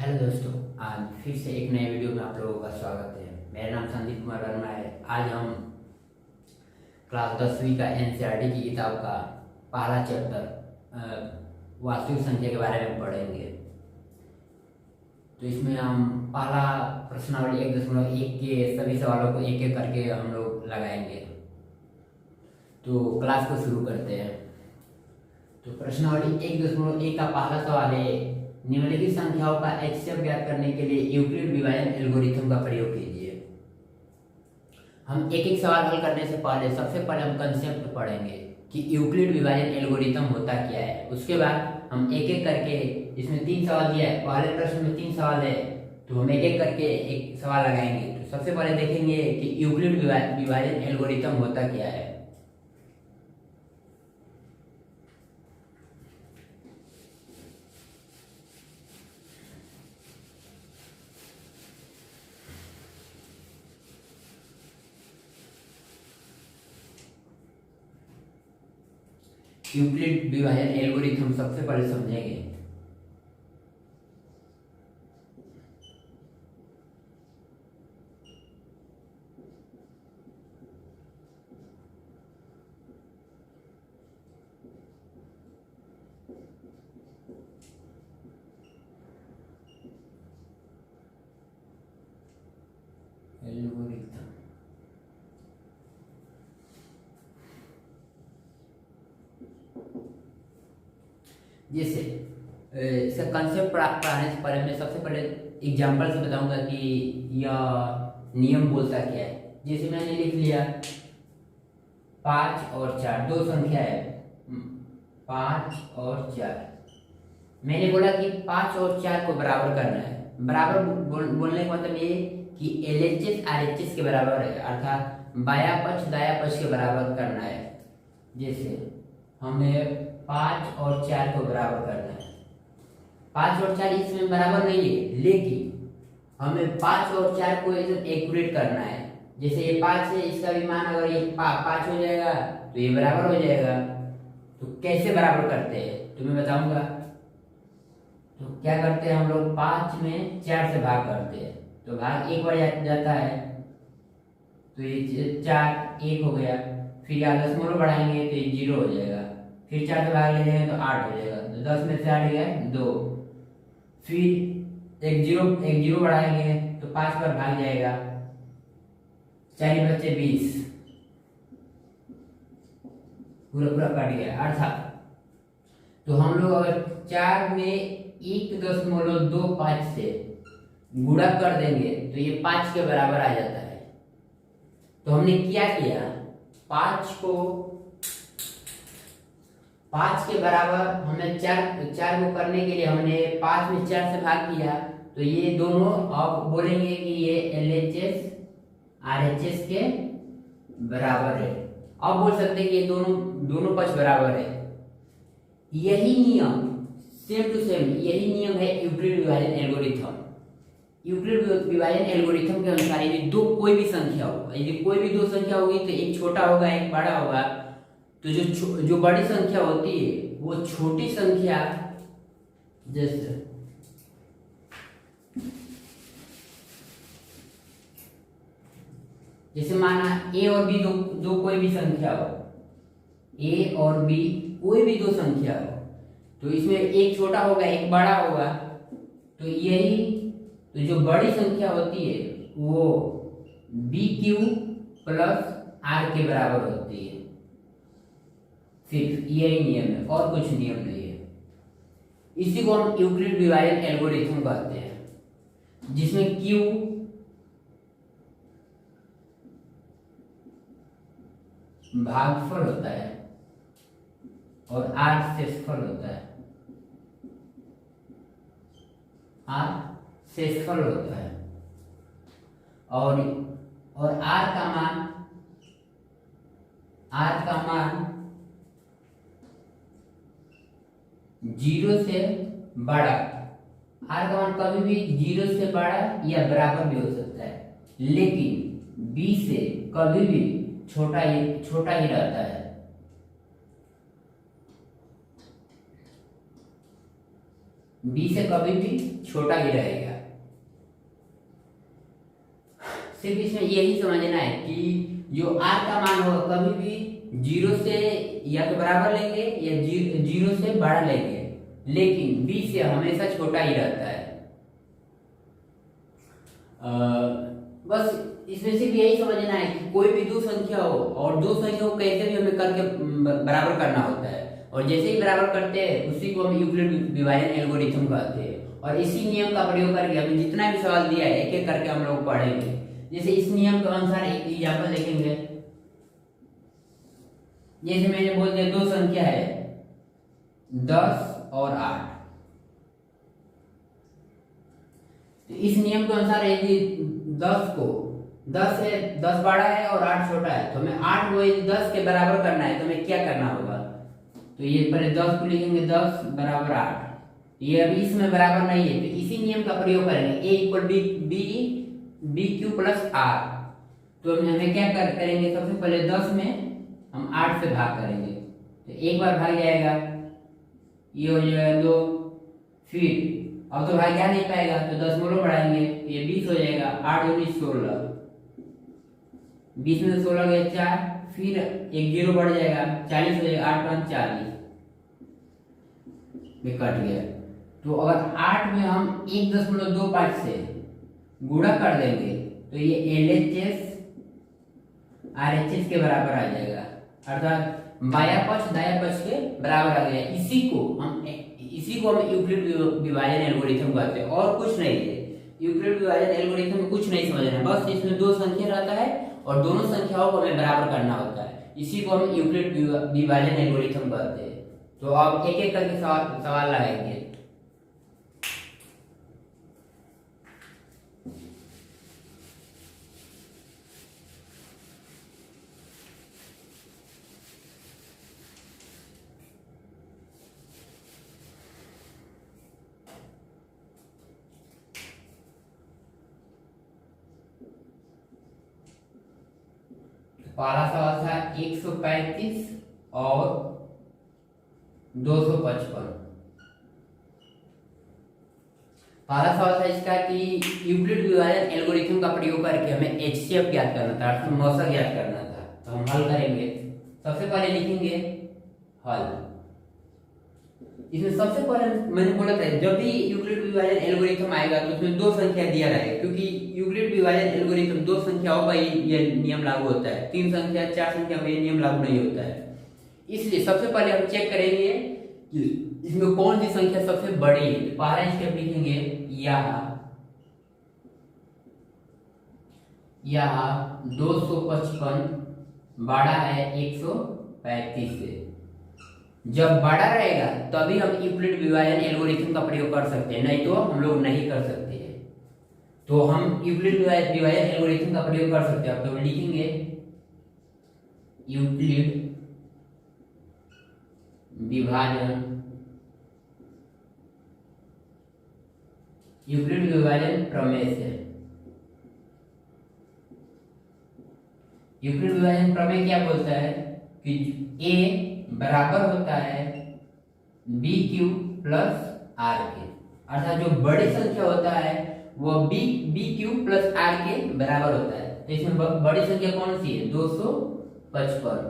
Hello दोस्तों, आज फिर से एक नए वीडियो में आप लोगों का स्वागत है। मेरा नाम संदीप कुमार वर्मा है। आज हम क्लास 10वीं का एनसीईआरटी की किताब का पहला चैप्टर वास्तविक संख्या के बारे में पढ़ेंगे। तो इसमें हम पहला प्रश्नावली 1.1 के सभी सवालों को एक एक करके हम लोग लगाएंगे। तो क्लास को शुरू करते हैं। तो प्रश्नावली 1.1 का पहला सवाल है, निम्नलिखित संख्याओं का HCF ज्ञात करने के लिए यूक्लिड विभाजन एल्गोरिथम का प्रयोग कीजिए। हम एक एक सवाल हल करने से पहले सबसे पहले हम कंसेप्ट पढ़ेंगे कि यूक्लिड विभाजन एल्गोरिथम होता क्या है। उसके बाद हम एक एक करके, इसमें 3 सवाल दिया है, पहले प्रश्न में 3 सवाल है, तो हम एक एक करके एक सवाल लगाएंगे। तो सबसे पहले देखेंगे कि यूक्लिड विभाजन एल्गोरिथम होता क्या है। यूक्लिड विभाजन एल्गोरिथम सबसे पहले समझेंगे। एल्गोरिथम जैसे इसका कंसेप्ट पढ़ाने से पहले मैं सबसे पहले एग्जाम्पल से बताऊंगा कि यह नियम बोलता क्या है। जैसे मैंने लिख लिया 5 और 4 दो संख्या है, 5 और 4। मैंने बोला कि 5 और 4 को बराबर करना है। बराबर बोलने का मतलब ये कि LHS RHS के बराबर है, अर्थात बाया पक्ष दाया पक्ष के बराबर करना है। जैसे हमें 5 और 4 को बराबर करना है। 5 और 4 इसमें बराबर नहीं है, लेकिन हमें 5 और 4 को एकदम एक्यूरेट करना है। जैसे ये 5 है, इसका भी मान अगर ये 5 हो जाएगा तो ये बराबर हो जाएगा। तो कैसे बराबर करते हैं तो मैं बताऊंगा। तो क्या करते हैं हम लोग, 5 में 4 से भाग करते हैं, तो भाग 1 बार जाता है, तो ये 4 1 हो गया। फिर यहाँ दशमलव बढ़ाएंगे तो ये 0 हो जाएगा। फिर 4 से भाग ले जाएंगे तो 8 हो जाएगा। तो 10 में से 8 गया 2। फिर एक जीरो बढ़ाएंगे तो 5 पर भाग जाएगा, 4 बच्चे 20, पूरा कट गया। अर्थात तो हम लोग अगर 4 में 1.25 से गुणा कर देंगे तो ये 5 के बराबर आ जाता है। तो हमने क्या किया, 5 के बराबर हमें 4 को करने के लिए हमने 5 में 4 से भाग किया। तो ये दोनों अब बोलेंगे कि ये LHS RHS के बराबर है। अब बोल सकते हैं कि ये दोनों पक्ष बराबर है। यही नियम सेम टू सेम यही नियम है यूक्लिड विभाजन एल्गोरिथम। यूक्लिड विभाजन एल्गोरिथम के अनुसार यदि कोई भी संख्या हो, यदि कोई भी 2 संख्या होगी तो एक छोटा होगा एक बड़ा होगा। तो जो बड़ी संख्या होती है वो छोटी संख्या, जैसे माना A और B दो कोई भी संख्या हो, A और B कोई भी 2 संख्या हो, तो इसमें एक छोटा होगा एक बड़ा होगा। तो तो जो बड़ी संख्या होती है वो BQ प्लस R के बराबर होती है। सिर्फ यही नियम है और कुछ नियम नहीं है। इसी को हम यूक्लिड विभाजन एल्गोरिथम कहते हैं, जिसमें Q भागफल होता है और R शेषफल होता है। R शेषफल होता है और R का मान 0 से बड़ा, R का मान कभी भी 0 से बड़ा या बराबर भी हो सकता है, लेकिन B से कभी भी छोटा ही रहता है। बी से कभी भी छोटा ही रहेगा। सिर्फ इसमें यही समझना है कि जो आर का मान होगा कभी भी जीरो से या तो बराबर लेंगे या जीरो से बड़ा लेंगे, लेकिन बी से हमेशा छोटा ही रहता है। बस इसमें सिर्फ यही समझना है कि कोई भी दो संख्या हो और दो संख्या को कैसे भी हमें करके बराबर करना होता है, और जैसे ही बराबर करते हैं उसी को हम यूक्लिड विभाजन एल्गोरिथम कहते हैं। और इसी नियम का प्रयोग करके हमें जितना भी सवाल दिया है एक एक करके हम लोग पढ़ेंगे। जैसे इस नियम के अनुसार एक एग्जाम्पल देखेंगे। जैसे मैंने बोल दिया दो संख्या है 10 और 8, तो इस नियम के अनुसार यदि 10 है 10 बड़ा है और 8 छोटा है, तो हमें 8 को यदि 10 के बराबर करना है तो हमें क्या करना होगा? तो ये पहले 10 को लिखेंगे 10 बराबर 8, ये अभी इसमें बराबर नहीं है, तो इसी नियम का प्रयोग करेंगे a equal b q plus r. तो हमें क्या करेंगे? सबसे पहले 10 में हम 8 से भाग करेंगे, तो एक बार भाग जाएगा, ये हो जाएगा 2, फिर अब तो भाग जा नहीं पाएगा तो 10 मोलो बढ़ाएंगे, ये 20 हो जाएगा, 8 19 16, 20 में 16 गया 4, फिर एक जीरो बढ़ जाएगा 40 हो जाएगा, 8 5 40 में कट गया। तो अगर 8 में हम 1.25 से गुणा कर देंगे तो ये LHS RHS के बराबर आ जाएगा, अर्थात बाया पक्ष दाया पक्ष के बराबर आ गया। इसी को हम यूक्लिड विभाजन एल्गोरिथम कहते हैं, और कुछ नहीं है। यूक्लिड विभाजन एल्गोरिथम में कुछ नहीं समझना है, बस इसमें दो संख्या रहता है और दोनों संख्याओं को हमें बराबर करना होता है। इसी को हम यूक्लिड विभाजन एल्गोरिथम कहते हैं। तो आप एक एक करके सवाल लगाएंगे। पहला सवाल था 135 और 255। पहला सवाल था इसका कि यूक्लिड विभाजन एल्गोरिथम का प्रयोग करके हमें HCF ज्ञात करना था, अर्थात मौसा ज्ञात करना था। तो हम हल करेंगे। सबसे पहले लिखेंगे हल। इसमें सबसे पहले मैंने बोला था जब भी यूक्लिड विभाजन एल्गोरिथम आएगा तो उसमें दो संख्या दिया रहेगा, क्योंकि यूक्लिड विभाजन एल्गोरिथम दो संख्याओं का ये नियम लागू होता है, तीन संख्या चार संख्या में ये नियम लागू नहीं होता है। इसलिए सबसे पहले हम चेक करेंगे कि इसमें कौन सी संख्या सबसे बड़ी है। पहला स्टेप लिखेंगे यहाँ 255 बड़ा है 135 से। जब बड़ा रहेगा तभी हम यूक्लिड विभाजन एल्गोरिथम का प्रयोग कर सकते हैं, नहीं तो हम लोग नहीं कर सकते हैं। तो हम यूक्लिड विभाजन एल्गोरिथम का प्रयोग कर सकते हैं। तो लिखेंगे यूक्लिड विभाजन प्रमेय से। यूक्लिड विभाजन प्रमेय क्या बोलता है कि a बराबर होता है बी क्यू प्लस आर के, अर्थात जो बड़ी संख्या होता है वो बी क्यू प्लस आर के बराबर होता है। तो इसमें बड़ी संख्या कौन सी है? 255।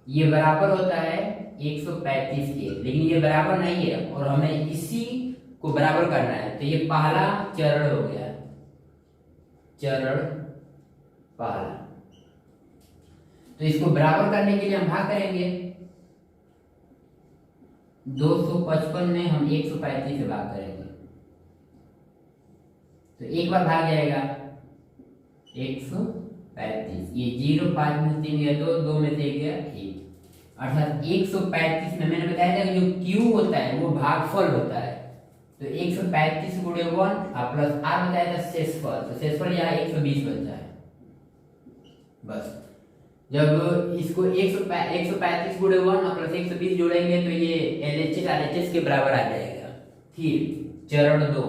ये बराबर होता है 135 के, लेकिन ये बराबर नहीं है और हमें इसी को बराबर करना है। तो ये पहला चरण हो गया, चरण पहला। तो इसको बराबर करने के लिए हम भाग करेंगे। 255 में हम 135 से भाग करेंगे, तो एक बार भाग जाएगा 135। ये 0 5 में 3 गया 2 में से गया 1, अर्थात 135 में मैंने बताया था कि जो Q होता है वो भागफल होता है। तो 135 गुणे 1 प्लस R बताया था शेषफल, तो शेषफल यहाँ 120 बनता है। बस जब इसको 135 गुणे 1 प्लस 120 जोड़ेंगे तो ये LHS RHS के बराबर आ जाएगा। फिर चरण 2,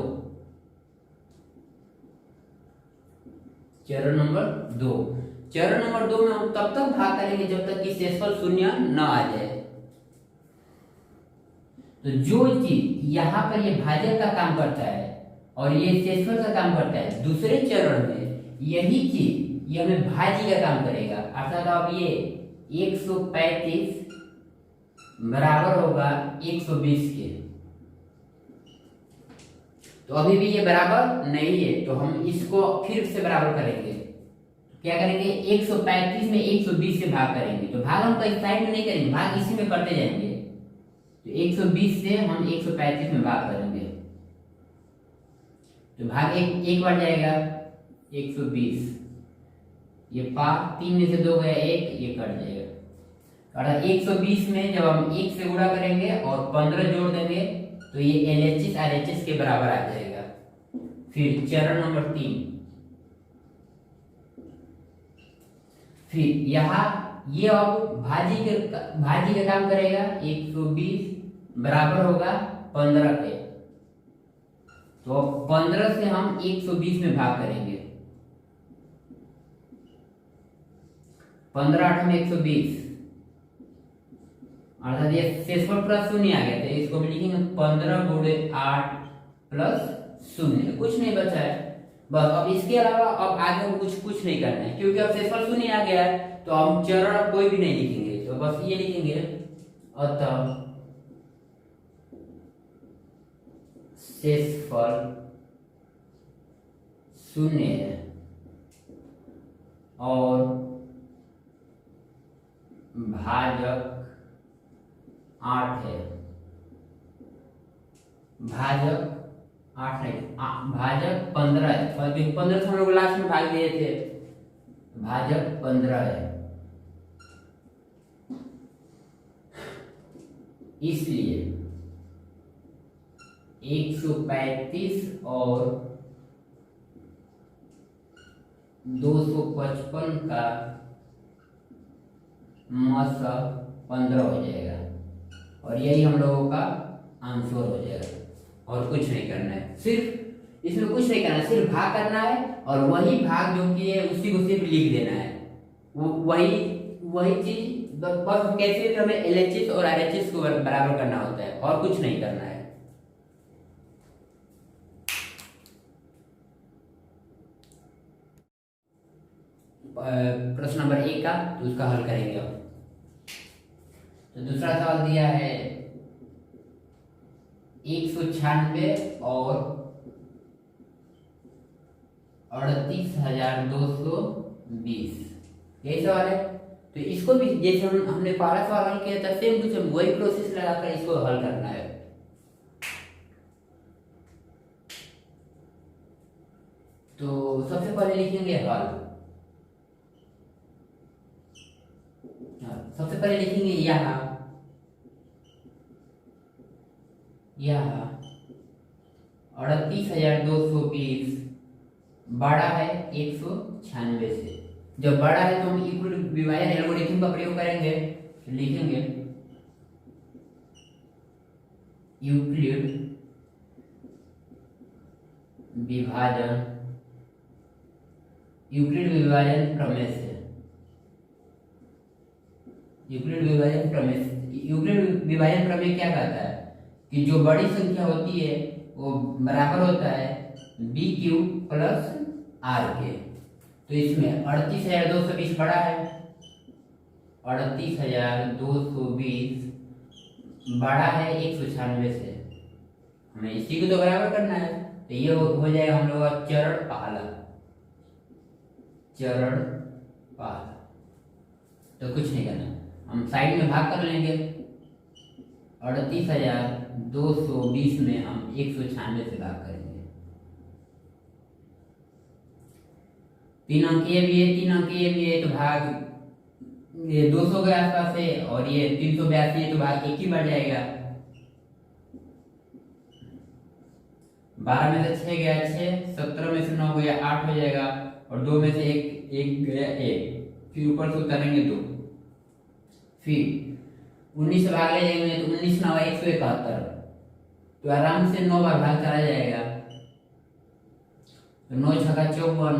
चरण नंबर 2 में हम तब तक भाग करेंगे जब तक कि शेषफल शून्य न आ जाए। तो जो चीज यहाँ पर ये भाजक का काम करता है और ये शेषफल का काम करता है, दूसरे चरण में यही चीज ये हमें भाजी का काम करेगा। अर्थात अब ये 135 बराबर होगा 120 के। तो अभी भी ये बराबर नहीं है, तो हम इसको फिर से बराबर करेंगे। क्या करेंगे, 135 में 120 से भाग करेंगे। तो भाग हम कहीं साइड में नहीं करेंगे, भाग इसी में करते जाएंगे। तो 120 से हम 135 में भाग करेंगे, तो भाग एक बार जाएगा 120, ये 3 में से 2 गया 1, ये कट जाएगा। अर्थात 120 में जब हम 1 से गुणा करेंगे और 15 जोड़ देंगे तो ये LHS RHS के बराबर आ जाएगा। फिर चरण नंबर 3, फिर यहाँ ये अब भाजी का काम करेगा। 120 बराबर होगा 15 के, तो 15 से हम 120 में भाग करेंगे। 15 8 में 120, अर्थात ये शेषफल प्लस शून्य आ गया था, इसको भी लिखेंगे 15 गुणे 8 प्लस शून्य, कुछ नहीं बचा है बस। अब इसके अलावा अब आगे हम कुछ नहीं करना है, क्योंकि अब शेषफल शून्य आ गया है, तो हम चरण अब कोई भी नहीं लिखेंगे, तो बस ये लिखेंगे अतः शेषफल शून्य है और भाजक 8 है। भाजक 8 है, भाजक 15 है, क्योंकि 15 से हम लोग लास्ट में भाग दिए थे, भाजक 15 है। इसलिए 135 और 255 का मस 15 हो जाएगा और यही हम लोगों का आंसर हो जाएगा। और कुछ नहीं करना है, सिर्फ इसमें कुछ नहीं करना है, सिर्फ भाग करना है और वही भाग जो कि है उसी को सिर्फ लिख देना है। वही चीज बस कैसे हमें LHS और RHS को बराबर करना होता है और कुछ नहीं करना है। प्रश्न नंबर 1 का तो उसका हल करेंगे अब। तो दूसरा सवाल दिया है 196 और 38,220, यही सवाल है। तो इसको भी जैसे हमने पहला सवाल हल किया था, सेम टू सेम वही प्रोसेस लगाकर इसको हल करना है। तो सबसे पहले लिखेंगे हल। सबसे पहले लिखेंगे यहाँ 38,220 बड़ा है 196 से। जब बड़ा है तो हम यूक्लिड विभाजन एल्गोरिथम का प्रयोग करेंगे, लिखेंगे यूक्लिड विभाजन प्रमेय से। यूक्लिड विभाजन प्रमेय क्या कहता है कि जो बड़ी संख्या होती है वो बराबर होता है BQ प्लस R के। तो इसमें 38,220 बड़ा है, 38,220 बड़ा है 196 से, हमें इसी को तो बराबर करना है। तो ये हो जाएगा हम लोग का चरण पहला। तो कुछ नहीं करना, हम साइड में भाग कर लेंगे। 38,220 में हम 196 से भाग करेंगे। 3 अंक ये भी है, 3 अंक ये भी है, तो भाग ये 200 के आसपास है और ये 382 है, तो भाग एक ही बढ़ जाएगा। 12 में से 6 गया 6, 17 में से 9 गया 8 हो जाएगा और 2 में से 1 गया 1, फिर ऊपर से उतारेंगे 2, फिर 19 से भाग ले जाएंगे तो 19 9 171, तो आराम से 9 बार भाग चला जाएगा। तो 9 छक्का 54,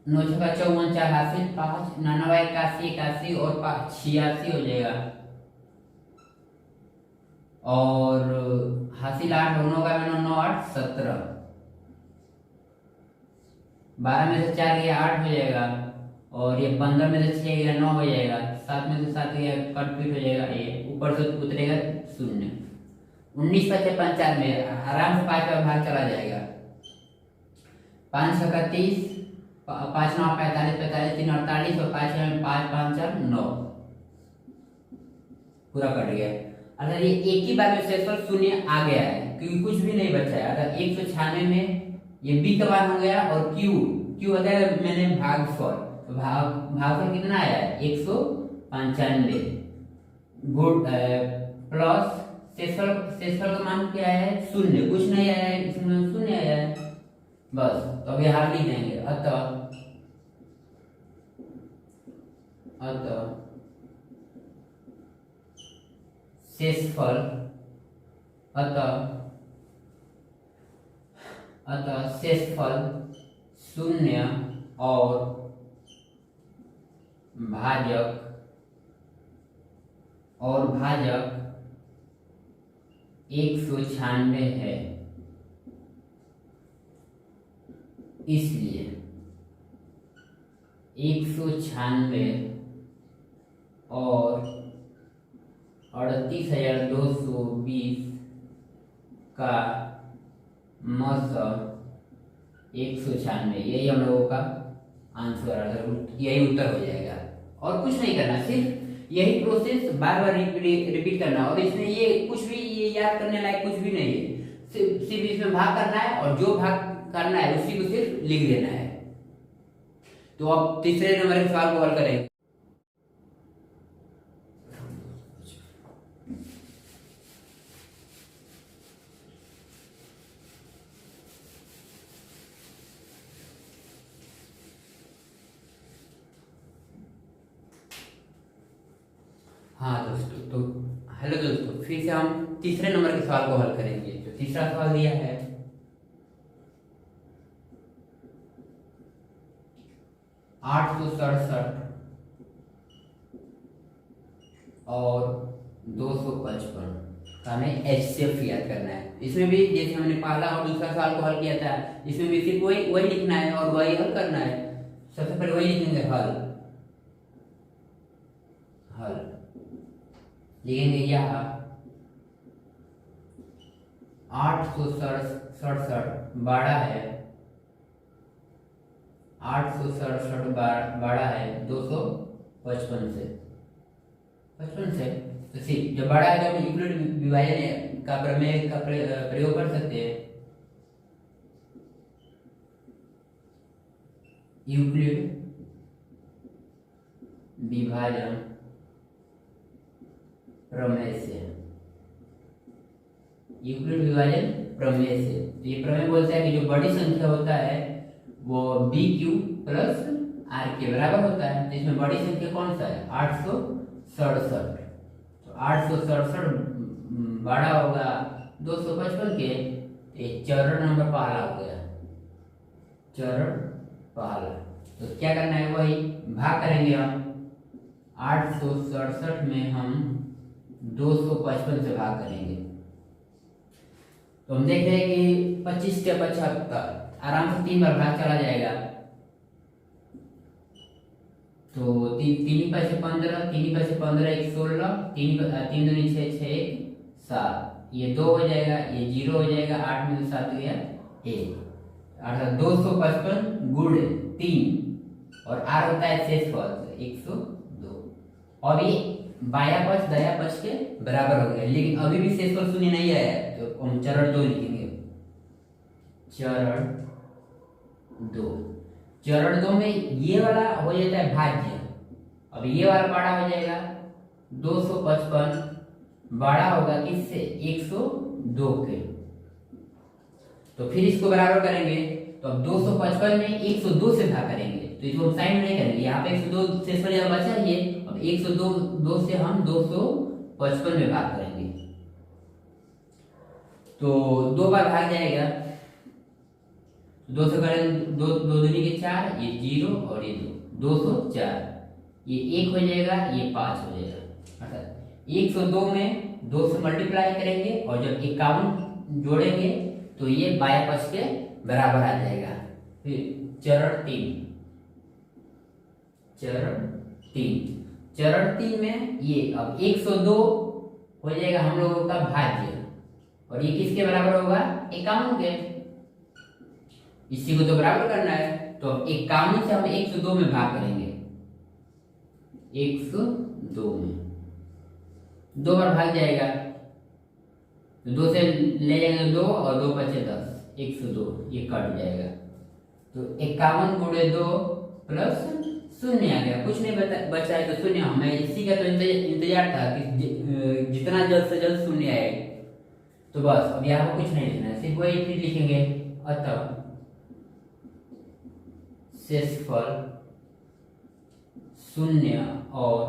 9 छक्का 54, 4 हासिल 5, 99 81 81 और 86 हो जाएगा। और हासिल 8 दोनों का 9 9 8 17, 12 में से 4 गया 8 हो जाएगा। और ये 15 में से 6 गया 9 हो जाएगा। 7 में से 7 गया कट पीट हो जाएगा, ये ऊपर से उतरेगा 0। 19 5 95, आराम से 5 का भाग चला जाएगा। 5 छक्का 30, 5 9 45 45 3 48 और 5 5 5 4 9, पूरा कट गया। अगर ये एक ही बार में शेषफल 0 आ गया है क्योंकि कुछ भी नहीं बचा है। अगर 196 में ये b का मान हो गया और q बताया मैंने भागफल, तो भागफल कितना आया है 195 गुड प्लस शेषफल का मान क्या है 0, कुछ नहीं आया है, इसमें 0 आया है बस। तो अभी हार लिख देंगे। अतः शेषफल अतः शेषफल 0 और भाजक 196 है। इसलिए 196 और 38,220 का मतलब 196, यही हम लोगों का आंसर, यही उत्तर हो जाएगा। और कुछ नहीं करना, सिर्फ यही प्रोसेस बार बार रिपीट करना। और इसमें ये कुछ भी ये याद करने लायक कुछ भी नहीं है, सिर्फ इसमें भाग करना है और जो भाग करना है उसी को सिर्फ लिख देना है। तो अब तीसरे नंबर के सवाल को हल करेंगे। हाँ दोस्तों, तो हेलो दोस्तों, फिर से हम तीसरे नंबर के सवाल को हल करेंगे। तो तीसरा सवाल दिया है 867 और 255 का हमें HCF याद करना है। इसमें भी जैसे हमने पहला और दूसरा सवाल को हल किया था, इसमें भी सिर्फ वही लिखना है और वही हल करना है। सबसे पहले वही लिखेंगे, हल लिखेंगे यहाँ 867 बड़ा है 255 से 55 से। तो सिर्फ जब बड़ा है तो हम यूक्लिड विभाजन का प्रमेय का प्रयोग कर सकते हैं। यूक्लिड विभाजन प्रमेय से, यूक्लिड विभाजन प्रमेय से। तो ये प्रमेय बोलता है कि जो बड़ी संख्या होता है वो BQ प्लस RK बराबर होता है। तो इसमें बड़ी संख्या कौन सा है 867। तो 867 बड़ा होगा 255 के, ये चरण नंबर पहला हो गया, चरण पहला। तो क्या करना है, वही भाग करेंगे हम। 867 में हम 255 से भाग करेंगे। तो हम देख रहे हैं कि 25 के 75 आराम से 3 बार भाग चला जाएगा। तो 3 पैसे 15, 3 पैसे 15 1 16, 3 दूनी 6 6 7, ये 2 हो जाएगा, ये 0 हो जाएगा। 8 में 7 गया 1, अर्थात 255 गुण 3 और R होता है शेषफल 102। और ये बाया पक्ष दाया पक्ष के बराबर हो गया, लेकिन अभी भी शेषफल 0 नहीं आया है। तो हम चरण 2 लिखेंगे, चरण 2। चरण 2 में ये वाला हो जाता है भाज्य। अब ये वाला बड़ा हो जाएगा 255 बड़ा होगा किससे 102 के। तो फिर इसको बराबर करेंगे। तो अब 255 में 102 से भाग करेंगे, तो इसको हम साइन नहीं करेंगे। यहाँ पे 102 शेषफल यहाँ बचा है, अब 102 से हम 255 में भाग करेंगे। तो 2 बार भाग जाएगा दो से करें, दो दो दूनी के 4, ये 0 और ये 2, 204, ये 1 हो जाएगा, ये 5 हो जाएगा। अर्थात 102 में 2 से मल्टीप्लाई करेंगे और जब 51 जोड़ेंगे तो ये बाएं पक्ष के बराबर आ जाएगा। फिर चरण 3 में ये अब 102 हो जाएगा हम लोगों का भाज्य, और ये किसके बराबर होगा? 51 के। इसी को तो बराबर करना है, तो अब 51 से हम 102 में भाग करेंगे। 102 में 2 बार भाग जाएगा, तो 2 से ले जाएंगे 2 और 2 बचे 10, 102 ये कट जाएगा। तो 51 गुणे 2 प्लस 0 आ गया, कुछ नहीं बचा है तो 0। हमें इसी का तो इंतजार था कि जितना जल्द से जल्द 0 आए। तो बस अब यहाँ पर कुछ नहीं लिखना है, सिर्फ वही फिर लिखेंगे। अतः शेषफल 0 और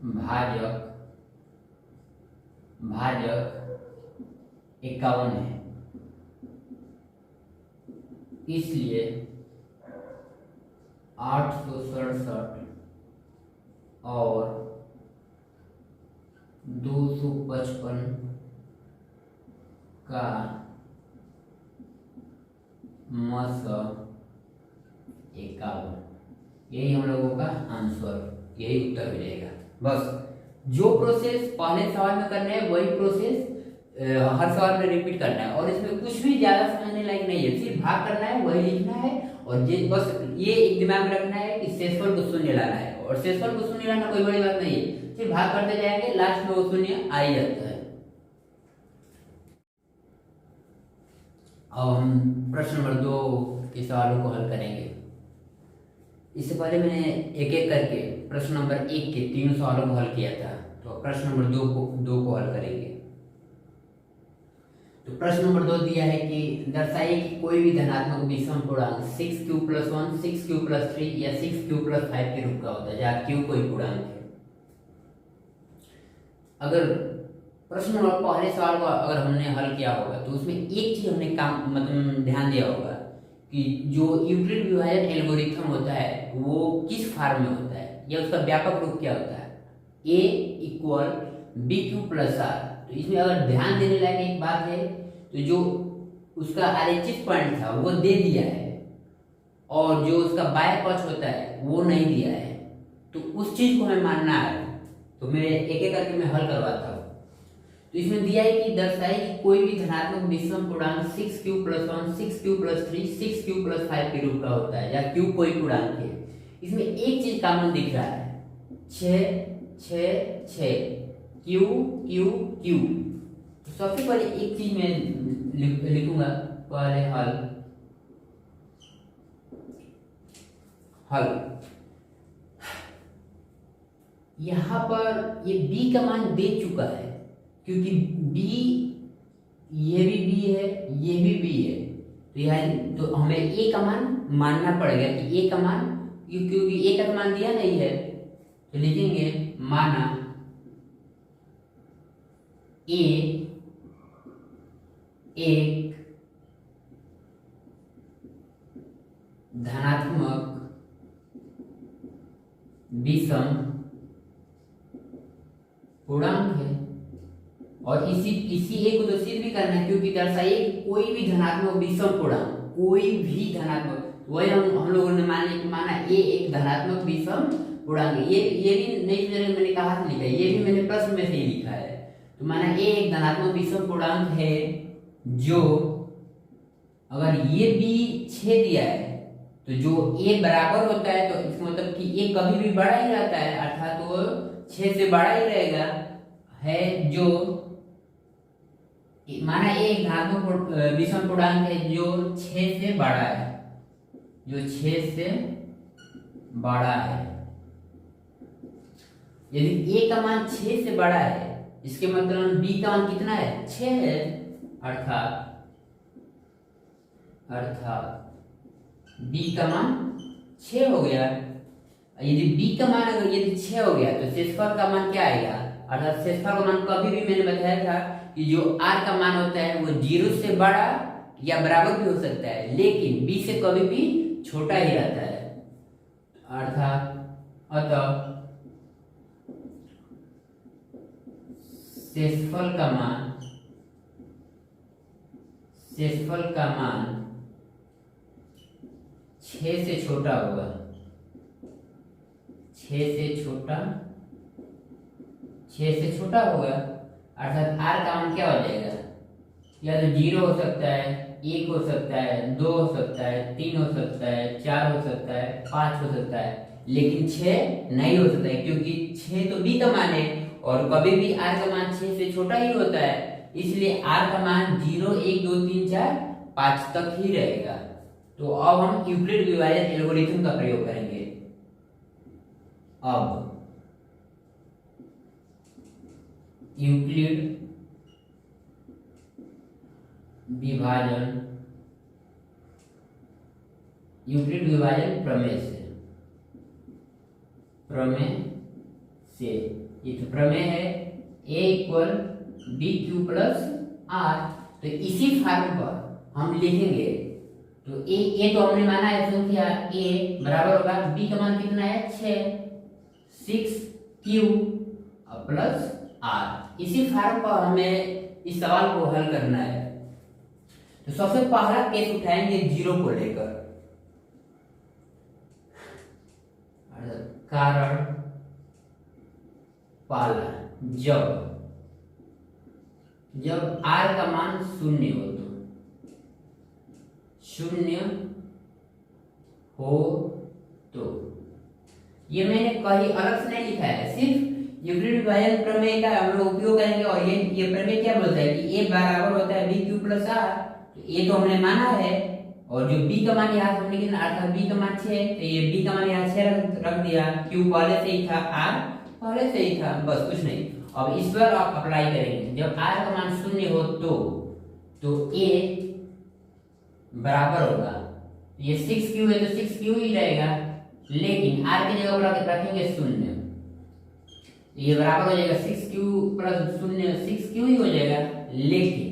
भाजक 51 है, इसलिए 867 और 255 का मस 51, यही हम लोगों का आंसर, यही उत्तर हो जाएगा। बस जो प्रोसेस पहले सवाल में करना है वही प्रोसेस हर सवाल में रिपीट करना है, और इसमें कुछ भी ज्यादा समझने लायक नहीं है, सिर्फ भाग करना है, वही लिखना है। और ये बस ये एक दिमाग में रखना है कि शेषफल को 0 लाना है, और शेषफल को 0 लाना कोई बड़ी बात नहीं है, सिर्फ भाग करते जाएंगे, लास्ट में वो 0 आ ही जाता है। अब हम प्रश्न नंबर 2 के सवालों को हल करेंगे। इससे पहले मैंने एक एक करके प्रश्न नंबर 1 के 3 सवालों को हल किया था, तो प्रश्न नंबर 2 को हल करेंगे। तो प्रश्न नंबर 2 दिया है कि दर्शाइए कि कोई भी धनात्मक विषम पूर्णांक 6q + 1, 6q + 3 या 6q + 5 के रूप का होता है, जहाँ q कोई पूर्णांक है। अगर प्रश्न नंबर पहले सवाल को अगर हमने हल किया होगा तो उसमें एक चीज हमने काम मतलब ध्यान दिया होगा कि जो यूक्लिड विभाजन एल्गोरिथम होता है वो किस फॉर्म में होता है, या उसका व्यापक रूप क्या होता है, a = bq + r। तो इसमें अगर ध्यान देने लायक एक बात है, तो जो उसका RHS पॉइंट था वो दे दिया है, और जो उसका बाएं पक्ष होता है वो नहीं दिया है, तो उस चीज को हमें मानना है। तो मैं एक एक करके मैं हल करवाता हूँ। तो इसमें दिया है कि दर्शाइए कि कोई भी धनात्मक विषम पूर्णांक 6q + 1, 6q + 3, 6q + 5 के रूप का होता है, या q कोई पूर्णांक है। इसमें एक चीज कॉमन दिख रहा है, 6 6 6, q q q। तो सबसे पहले एक चीज मैं लिखूंगा, पहले हल। यहां पर ये b का मान दे चुका है, क्योंकि b ये भी b है, ये भी b है, तो यहाँ तो हमें a का मान मानना पड़ेगा कि a का मान, क्योंकि a का मान दिया नहीं है, तो लिखेंगे माना a एक धनात्मक विषम पूर्णांक है। और इसी एक को तो सिद्ध भी करना है, क्योंकि दर्शाइए कि कोई भी धनात्मक विषम पूर्णांक, कोई भी धनात्मक, वही हम लोगों ने माना a एक धनात्मक विषम पूर्णांक है। ये भी नहीं समझ, मैंने कहा था लिखा है, ये भी मैंने प्रश्न में से ही लिखा है। तो माना a एक धनात्मक विषम पूर्णांक है, जो अगर ये b 6 दिया है तो जो a बराबर होता है, तो इसका मतलब कि a कभी भी बड़ा ही रहता है, अर्थात वो 6 से बड़ा ही रहेगा, है जो माना एक धनात्मक विषम पूर्णांक है जो 6 से बड़ा है, जो 6 से बड़ा है। यदि a का मान 6 से बड़ा है, इसके मतलब b का मान कितना है, 6 है, अर्थात b का मान 6 हो गया। यदि b का मान अगर यदि 6 हो गया तो शेषफल का मान क्या आएगा, अर्थात शेषफल का मान कभी भी मैंने बताया था कि जो r का मान होता है वो 0 से बड़ा या बराबर भी हो सकता है, लेकिन b से कभी भी छोटा ही रहता है। अर्थात अतः शेषफल का मान 6 से छोटा होगा, 6 से छोटा होगा। अर्थात r का मान क्या हो जाएगा, या तो 0 हो सकता है, 1 हो सकता है, 2 हो सकता है, 3 हो सकता है, 4 हो सकता है, 5 हो सकता है, लेकिन 6 नहीं हो सकता है, क्योंकि 6 तो b का मान है और कभी भी r का मान 6 से छोटा ही होता है। इसलिए r का मान 0, 1, 2, 3, 4, 5 तक ही रहेगा। तो अब हम यूक्लिड विभाजन एल्गोरिथम का प्रयोग करेंगे। अब यूक्लिड विभाजन प्रमेय से ये तो प्रमेय है, a equal b q plus r. तो इसी फॉर्म पर हम लिखेंगे। तो a तो हमने माना है संख्या a बराबर होगा, b का मान कितना है 6q प्लस आर। इसी फॉर्म पर हमें इस सवाल को हल करना है। तो सबसे पहला केस उठाएंगे 0 को लेकर। कारण पहला, जब r का मान 0 हो, तो 0 हो तो ये मैंने कहीं अलग से नहीं लिखा है, सिर्फ यूक्लिड विभाजन प्रमेय का हम लोग उपयोग करेंगे। और ये प्रमेय क्या बोलता है कि a बराबर होता है बी क्यू प्लस आर। तो a तो हमने माना है, और जो b का मान यहाँ हमने कितना, अर्थात b का मान 6, तो ये b का मान यहाँ 6 रख दिया। q पहले से ही था, r पहले से ही था, बस कुछ नहीं। अब इस पर आप अप्लाई करेंगे। जब r का मान 0 हो तो a बराबर होगा, ये 6q है तो 6q ही रहेगा, लेकिन r की जगह पर रखेंगे 0, ये बराबर हो जाएगा 6q प्लस 0, 6q ही हो जाएगा। लेकिन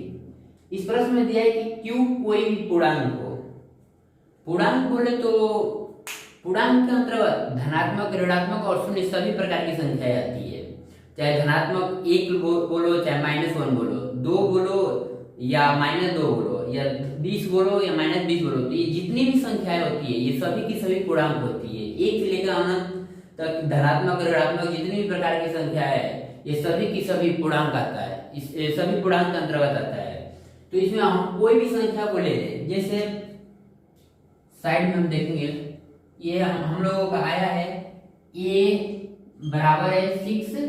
इस प्रश्न में दिया है कि q कोई भी पूर्णांक हो। पूर्णांक बोले तो पूर्णांक के अंतर्गत धनात्मक, ऋणात्मक और शून्य सभी प्रकार की संख्याएं आती है। चाहे धनात्मक 1 बोलो, चाहे -1 बोलो, 2 बोलो या -2 बोलो, या 20 बोलो या -20 बोलो, तो ये जितनी भी संख्याएं होती है ये सभी की सभी पूर्णांक होती है। 1 से लेकर अनंत तक धनात्मक, ऋणात्मक जितनी भी प्रकार की संख्या है ये सभी की सभी पूर्णांक आता है, इस सभी पूर्णांक के अंतर्गत आता है। तो इसमें हम कोई भी संख्या को ले लें, जैसे साइड में हम देखेंगे, ये हम लोगों का आया है a बराबर है 6q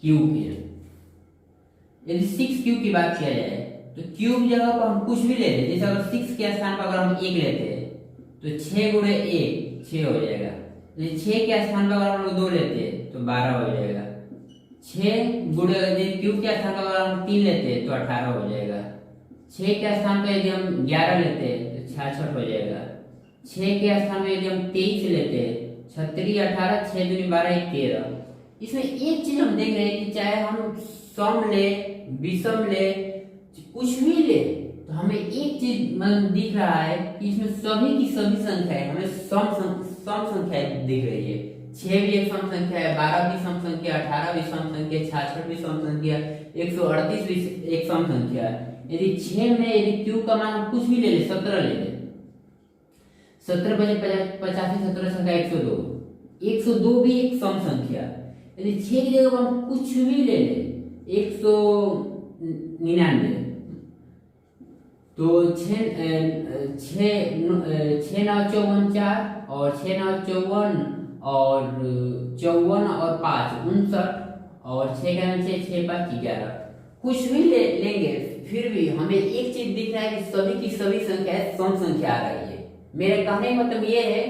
के। यदि 6q की बात किया जाए तो क्यूब जगह पर हम कुछ भी ले लें, जैसे अगर 6 के स्थान पर अगर हम 1 लेते हैं तो 6 गुणे 1 6 हो जाएगा। 6 के स्थान पर अगर हम लोग 2 लेते हैं तो 12 हो जाएगा। 6 गुणे क्यूब के स्थान पर अगर हम 3 लेते हैं तो 18 हो जाएगा। 6 के स्थान पर यदि हम 11 लेते हैं तो 66 हो जाएगा। 6 के स्थान में यदि हम 23 लेते हैं, 36 18, 6 दूनी 12, 13। इसमें एक चीज हम देख रहे हैं कि चाहे हम सम ले, विषम ले, कुछ भी ले, तो हमें एक चीज दिख रहा है कि इसमें सभी की सभी संख्याएं हमें सम संख्याएं दिख रही है। 6 भी एक सम संख्या है, 12 भी सम संख्या, 18 भी सम संख्या, 66 भी सम संख्या, 138 भी एक सम संख्या है। यदि 6 में यदि q का मान कुछ भी ले ले, 17 ले ले, 17 बजे 85, 17 संख्या 102, 102 भी एक सम संख्या। यदि 6 की जगह हम कुछ भी ले ले, 199, तो 6 9 54 4 और 6 9 54 और 54 और 5 59 और 6 का 6 5 11, कुछ भी लेंगे फिर भी हमें एक चीज दिख रहा है कि सभी की सभी संख्याएं सम संख्या आ रही है। मेरे कहने का मतलब ये है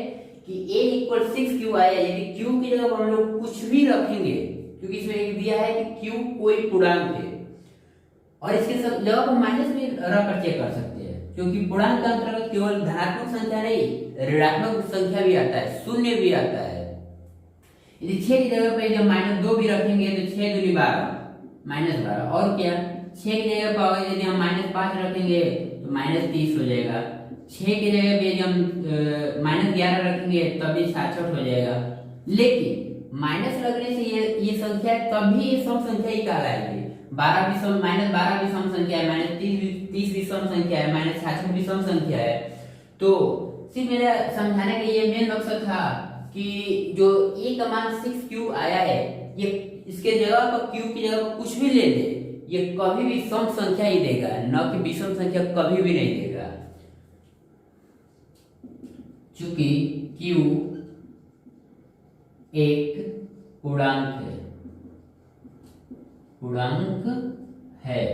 कि a इक्वल 6q आया, यदि q की जगह हम लोग कुछ भी रखेंगे, क्योंकि इसमें एक दिया है कि q कोई पूर्णांक है, और इसके जगह पर माइनस भी रखकर चेक कर सकते हैं, क्योंकि पूर्णांक के अंतर्गत केवल धनात्मक संख्या नहीं, ऋणात्मक संख्या भी आता है, शून्य भी आता है। यदि 6 की जगह पर जब -2 भी रखेंगे तो 6 दूनी 12 -12, और क्या 6 की जगह पर यदि हम -5 रखेंगे तो तो -30 हो जाएगा। 6 की जगह पे हम -11 रखेंगे तब ये 66 हो जाएगा। लेकिन माइनस लगने से ये संख्या तभी ये सम संख्या ही कहलाएगी। 12 भी सम -12 भी सम संख्या है, -30 भी सम संख्या है, -66 भी सम संख्या है। तो सिर्फ मेरा समझाने का ये मेन मकसद था कि जो a का मान 6 आया है, ये इसके जगह पर q की जगह पर कुछ भी ले ले, ये कभी भी सम संख्या ही देगा, न कि विषम संख्या कभी भी नहीं देगा। चूंकि q एक पूर्णांक है,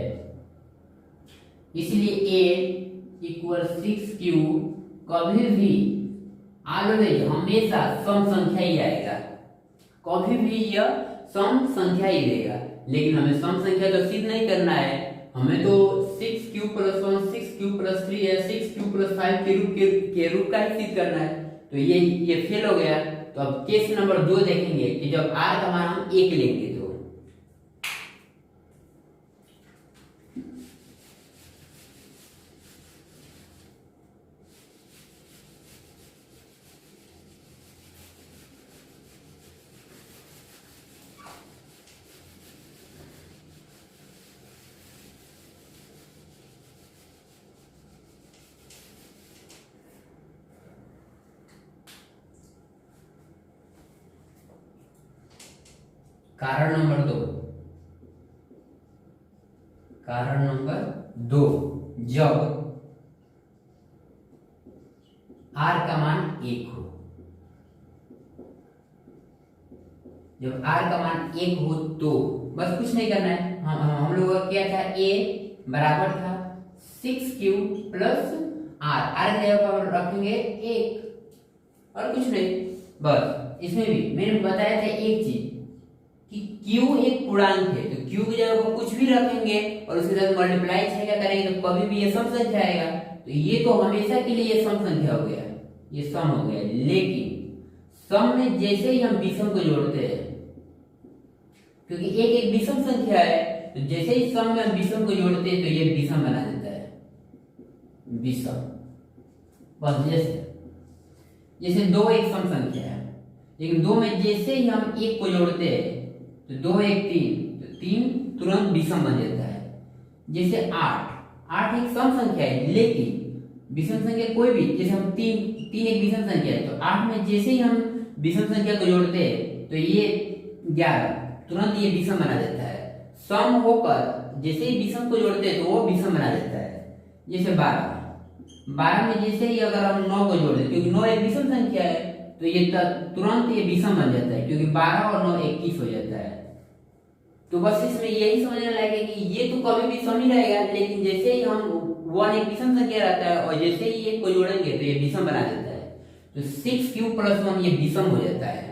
इसलिए a इक्वल 6q कभी भी ऑलवेज हमेशा सम संख्या ही आएगा, कभी भी यह सम संख्या ही देगा। लेकिन हमें सम संख्या तो सिद्ध नहीं करना है, हमें तो 6q + 1 6q + 3 या 6q + 5 के रूप का ही सिद्ध करना है। तो ये फेल हो गया। तो अब केस नंबर 2 देखेंगे कि जब r का मान हम 1 लेंगे तो कारण नंबर 2 जब r का मान 1 हो, जब r का मान 1 हो तो बस कुछ नहीं करना है। हम लोग का क्या था, a बराबर था 6q + r की जगह पर रखेंगे 1 और कुछ नहीं। बस इसमें भी मैंने बताया था एक चीज कि q एक पूर्णांक है, तो q की जगह पर कुछ भी रखेंगे और उसके साथ मल्टीप्लाई क्या करेंगे तो कभी भी ये सम संख्या आएगा। तो ये तो हमेशा के लिए ये सम संख्या हो गया, ये सम हो गया। लेकिन सम में जैसे ही हम विषम को जोड़ते हैं, क्योंकि एक विषम संख्या है, तो जैसे ही सम में हम विषम को जोड़ते हैं तो ये विषम बना देता है, विषम। बस जैसे 2 एक सम संख्या है, लेकिन 2 में जैसे ही हम 1 को जोड़ते हैं तो 2 1 3, तो 3 तुरंत विषम बन जाता है। जैसे 8 एक सम संख्या है, लेकिन विषम संख्या कोई भी, जैसे हम 3 एक विषम संख्या है, तो 8 में जैसे ही हम विषम संख्या को जोड़ते हैं तो ये 11 तुरंत ये विषम बना देता है। सम होकर जैसे ही विषम को जोड़ते हैं तो वो विषम बना देता है। जैसे 12 में जैसे ही अगर हम 9 को जोड़ दें, क्योंकि 9 एक विषम संख्या है, तो ये तुरंत ये विषम बन जाता है, क्योंकि 12 और 9 21 हो जाता है। तो बस इसमें यही समझने लायक है कि ये तो कभी भी सम ही रहेगा, लेकिन जैसे ही हम 1 एक विषम संख्या रहता है और जैसे ही 1 को जोड़ेंगे तो ये विषम बना देता है। तो 6q + 1 ये विषम हो जाता है,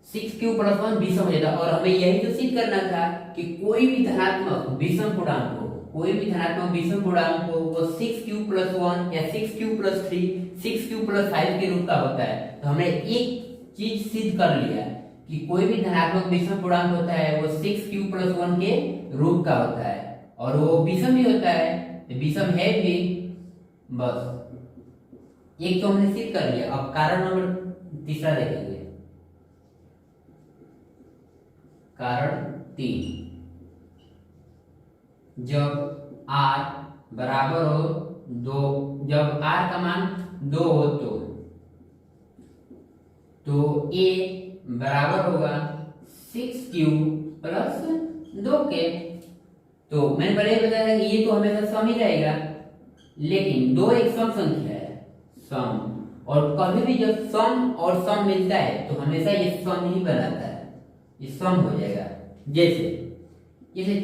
6q + 1 विषम हो जाता है। और हमें यही तो सिद्ध करना था कि कोई भी धनात्मक विषम पूर्णांक हो, कोई भी धनात्मक विषम पूर्णांक हो, वो 6q + 1 या 6q + 3 6q + 5 के रूप का होता है। तो हमने एक चीज सिद्ध कर लिया कि कोई भी धनात्मक विषम पूर्णांक होता है वो 6q + 1 के रूप का होता है, और वो विषम ही होता है, विषम है भी। बस एक तो हमने सिद्ध कर लिया। अब कारण नंबर 3 देखेंगे। कारण 3, जब r बराबर हो 2, जब r का मान 2 हो तो a बराबर होगा 6q + 2 के। तो मैंने पहले बताया था कि ये तो हमेशा सम ही रहेगा, लेकिन 2 एक सम संख्या है, सम, और कभी भी जब सम और सम मिलता है तो हमेशा ये सम ही बनाता है, ये सम हो जाएगा। जैसे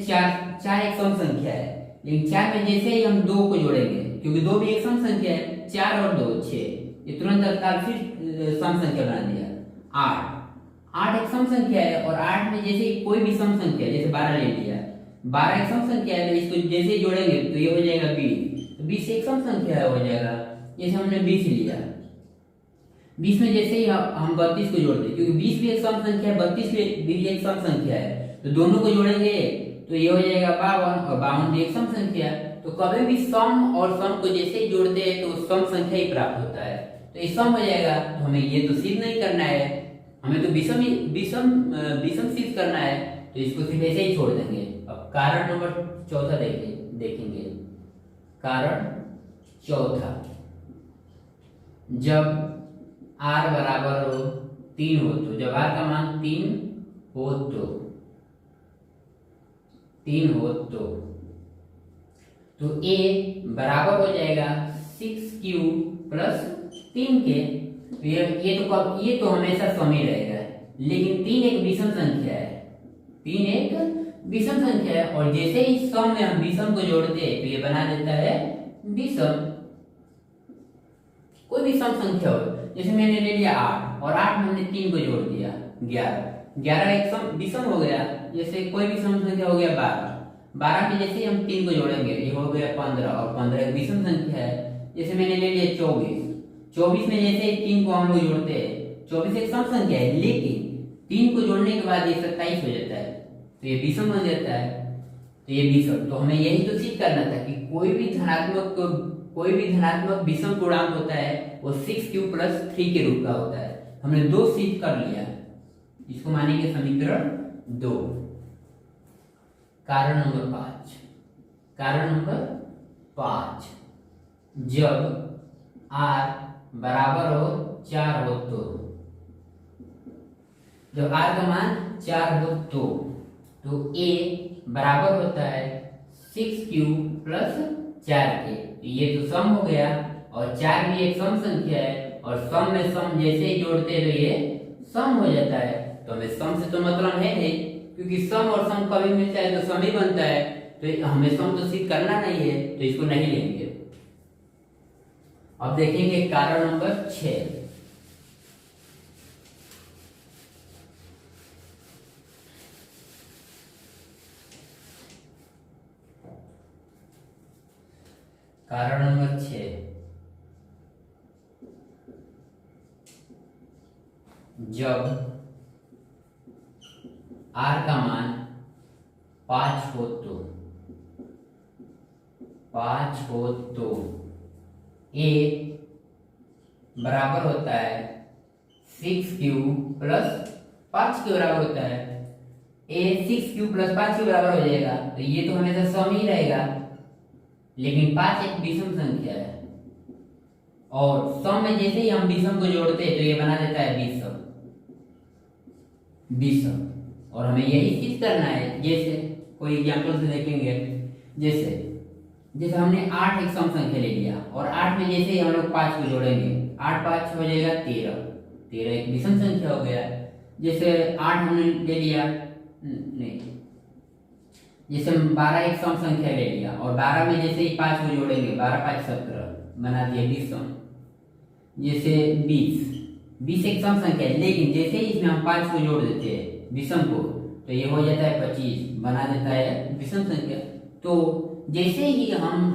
4 एक सम संख्या है, लेकिन 4 में जैसे ही हम 2 को जोड़ेंगे, क्योंकि 2 भी एक सम संख्या है, 4 और 2 6, ये तुरंत तत्काल फिर सम संख्या बना दिया। 8 एक सम संख्या है, और 8 में जैसे कोई भी सम संख्या, जैसे 12 ले लिया, 12 एक सम संख्या है, तो इसको जैसे ही जोड़ेंगे तो ये हो जाएगा 20, तो 20 एक सम संख्या हो जाएगा। जैसे हमने 20 लिया, 20 में जैसे ही हम 32 को जोड़ते हैं, क्योंकि 20 भी एक सम संख्या है, 32 भी एक सम संख्या है, तो दोनों को जोड़ेंगे तो ये हो जाएगा 52 और 52 भी एक सम संख्या है। तो कभी भी सम और सम को जैसे ही जोड़ते हैं तो सम संख्या ही प्राप्त होता है, तो ये सम हो जाएगा। तो हमें ये तो सिद्ध नहीं करना है, हमें तो विषम सिद्ध करना है, तो इसको सिर्फ ऐसे ही छोड़ देंगे। अब कारण नंबर चौथा देखेंगे। कारण चौथा, जब r बराबर हो 3 हो तो, जब r का मान 3 हो तो a बराबर हो जाएगा 6q प्लस 3 के। तो ये तो हमेशा सम ही रहेगा, लेकिन 3 एक विषम संख्या है, 3 एक विषम संख्या है, और जैसे ही सम में हम विषम को जोड़ते हैं तो ये बना देता है विषम। कोई भी सम संख्या हो, जैसे मैंने ले लिया 8 और 8 में हमने 3 को जोड़ दिया 11 एक सम विषम हो गया। जैसे कोई भी सम संख्या हो गया 12 में जैसे ही हम 3 को जोड़ेंगे ये हो गया 15 और 15 एक विषम संख्या है। जैसे मैंने ले लिया 24 में जैसे 3 को हम लोग जोड़ते हैं, 24 एक सम संख्या है, लेकिन 3 को जोड़ने के बाद ये 27 हो जाता है, तो ये विषम बन जाता है, तो ये विषम। तो हमें यही तो सिद्ध करना था कि कोई भी धनात्मक विषम पूर्णांक होता है वो 6q प्लस 3 के रूप का होता है। हमने 2 सिद्ध कर लिया, इसको मानेंगे समीकरण 2। कारण नंबर 5, जब r बराबर हो 4 हो तो, जब r का मान 4 हो तो a बराबर होता है 6q प्लस 4 के। ये तो सम हो गया, और 4 भी एक सम संख्या है, और सम में सम जैसे ही जोड़ते हैं तो ये सम हो जाता है। तो हमें सम से तो मतलब है नहीं, क्योंकि सम और सम कभी मिलता है तो सम ही बनता है, तो हमें सम तो सिद्ध करना नहीं है, तो इसको नहीं लेंगे। अब देखेंगे कारण नंबर 6। कारण नंबर 6, जब r का मान 5 हो तो a बराबर होता है 6q प्लस 5 के बराबर होता है। a 6q प्लस 5 के बराबर हो जाएगा, तो ये तो हमेशा सम ही रहेगा, लेकिन 5 एक विषम संख्या है, और सम में जैसे ही हम विषम को जोड़ते हैं तो ये बना देता है विषम। और हमें यही चीज करना है। जैसे कोई एग्जांपल से देखेंगे, जैसे हमने 8 एक सम संख्या ले लिया, और 8 में जैसे ही हम लोग 5 को जोड़ेंगे, 8 5 हो जाएगा 13 एक विषम संख्या हो गया। जैसे 8 हमने ले लिया, नहीं, जैसे हम 12 एक सम संख्या ले लिया, और 12 में जैसे ही 5 को जोड़ेंगे, 12 5 17 बना दिया विषम। जैसे 20 एक सम संख्या है, लेकिन जैसे ही इसमें हम 5 को जोड़ देते हैं विषम को, तो ये हो जाता है 25, बना देता है विषम संख्या। तो जैसे ही हम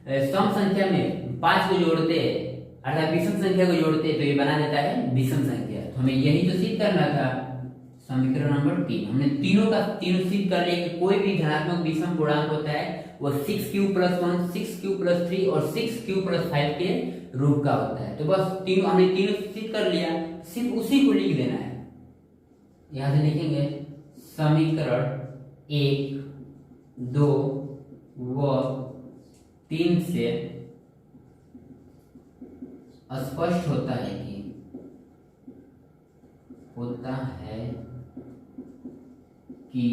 सम संख्या में 5 को जोड़ते हैं, अर्थात विषम संख्या को जोड़ते हैं, तो ये बना देता है विषम संख्या। तो हमें यही तो सिद्ध करना था। समीकरण नंबर 3, हमने तीनों सिद्ध कर लिया कि कोई भी धनात्मक विषम पूर्णांक होता है वो 6q प्लस 1, 6q प्लस 3 और 6q प्लस 5 के रूप का होता है। तो बस हमने तीनों सिद्ध कर लिया, सिर्फ उसी को लिख देना है। यहां से लिखेंगे समीकरण 1, 2 व 3 से स्पष्ट होता है कि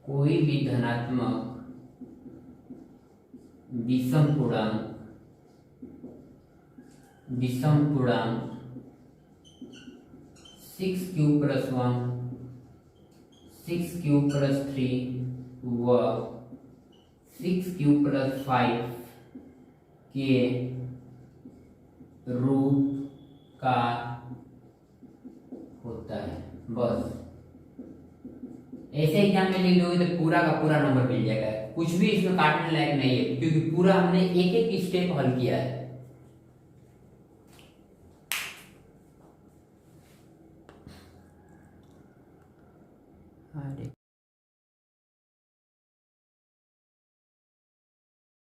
कोई भी धनात्मक विषम पूर्णांक 6q प्लस 1, 6q प्लस 3 व 6q प्लस 5 के रूप का होता है। बस ऐसे एग्जाम में लिख दोगे तो पूरा का पूरा नंबर मिल जाएगा, कुछ भी इसमें काटने लायक नहीं है, क्योंकि पूरा हमने एक एक स्टेप हल किया है। हरे